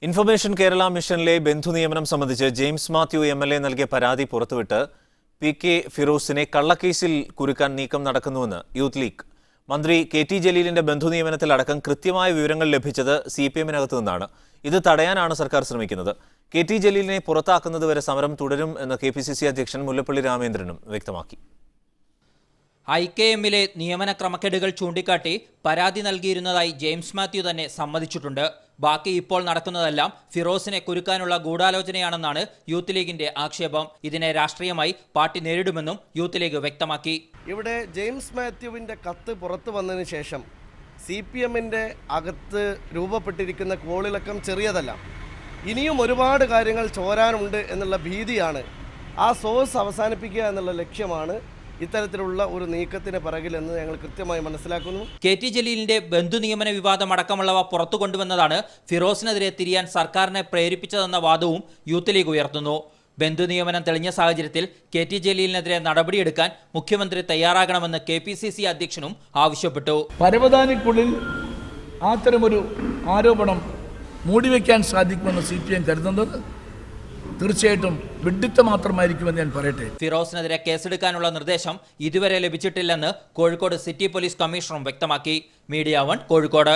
Information Kerala മിഷനിലെ ബന്ധു നിയമനം സംബന്ധിച്ച് ജെയിംസ് മാത്യു എംഎൽഎ നൽകിയ പരാതി പുറത്തുവിട്ട് പി.കെ. ഫിറോസിനെ കള്ളക്കേസിൽ കുരുക്കാൻ നീക്കം നടക്കുന്നുവെന്ന് യൂത്ത് ലീഗ്. മന്ത്രി കെ.ടി. ജലീലിന്റെ ബന്ധു നിയമനത്തിലടക്കം കൃത്യമായ വിവരങ്ങൾ ലഭിച്ചത് സിപിഎമ്മിനകത്തു നിന്നാണ്. ഇത് തടയാനാണ് സർക്കാർ ശ്രമിക്കുന്നത്. കെ.ടി. ജലീലിനെ പുറത്താക്കുന്നതുവരെ സമരം തുടരും എന്ന് കെ.പി.സി.സി അധ്യക്ഷൻ മുല്ലപ്പള്ളി രാമചന്ദ്രനും വ്യക്തമാക്കി. IKM-ലെ നിയമന ക്രമക്കേടുകൾ ചൂണ്ടിക്കാട്ടി പരാതി നൽകിയിരുന്നതായി ജെയിംസ് മാത്യു തന്നെ സമ്മതിച്ചിട്ടുണ്ട്. ബാക്കി ഇപ്പോൾ നടക്കുന്നതെല്ലാം ഫിറോസിനെ കുരുക്കാനുള്ള ഗൂഢാലോചനയാണെന്നാണ് യൂത്ത് ലീഗിന്റെ ആക്ഷേപം. ഇതിനെ രാഷ്ട്രീയമായി പാർട്ടി നേരിടുമെന്നും യൂത്ത് ലീഗ് വ്യക്തമാക്കി. ഇവിടെ ജെയിംസ് മാത്യുവിൻ്റെ കത്ത് പുറത്തു വന്നതിന് ശേഷം CPM-ന്റെ അകത്ത് രൂപപ്പെട്ടിരിക്കുന്ന കോളിളക്കം ചെറിയതല്ല. ഇനിയും ഒരുപാട് കാര്യങ്ങൾ ചോരാനുണ്ട് എന്നുള്ള ഭീതിയാണ്. ആ സോഴ്സ് അവസാനിപ്പിക്കുക എന്നുള്ള ലക്ഷ്യമാണ് ഇത്തരത്തിലുള്ള ഒരു നീക്കത്തിന് പിറകിലെന്ന് ഞങ്ങൾ കൃത്യമായി മനസ്സിലാക്കുന്നു. കെ.ടി. ജലീലിന്റെ ബന്ധു നിയമന വിവാദം അടക്കമുള്ളവ പുറത്തു കൊണ്ടുവന്നതാണ് ഫിറോസിനെതിരെ തിരിയാൻ സർക്കാരിനെ പ്രേരിപ്പിച്ചതെന്ന വാദവും യൂത്ത് ലീഗ് ഉയർത്തുന്നു. ബന്ധു നിയമനം തെളിഞ്ഞ സാഹചര്യത്തിൽ കെ.ടി. ജലീലിനെതിരെ നടപടിയെടുക്കാൻ മുഖ്യമന്ത്രി തയ്യാറാകണമെന്ന് കെ.പി.സി.സി അധ്യക്ഷനും ആവശ്യപ്പെട്ടു. പരവതാനിക്കുള്ളിൽ അത്തരമൊരു ആരോപണം മൂടിവെക്കാൻ സാധിക്കുമെന്ന് CPM കരുതുന്നത് തീർച്ചയായിട്ടും വിഡ്ഢിത്തം മാത്രമായിരിക്കുമെന്ന് ഞാൻ പറയട്ടെ. ഫിറോസിനെതിരെ കേസെടുക്കാനുള്ള നിർദ്ദേശം ഇതുവരെ ലഭിച്ചിട്ടില്ലെന്ന് കോഴിക്കോട് സിറ്റി പോലീസ് കമ്മീഷണറും വ്യക്തമാക്കി. മീഡിയ 1 കോഴിക്കോട്.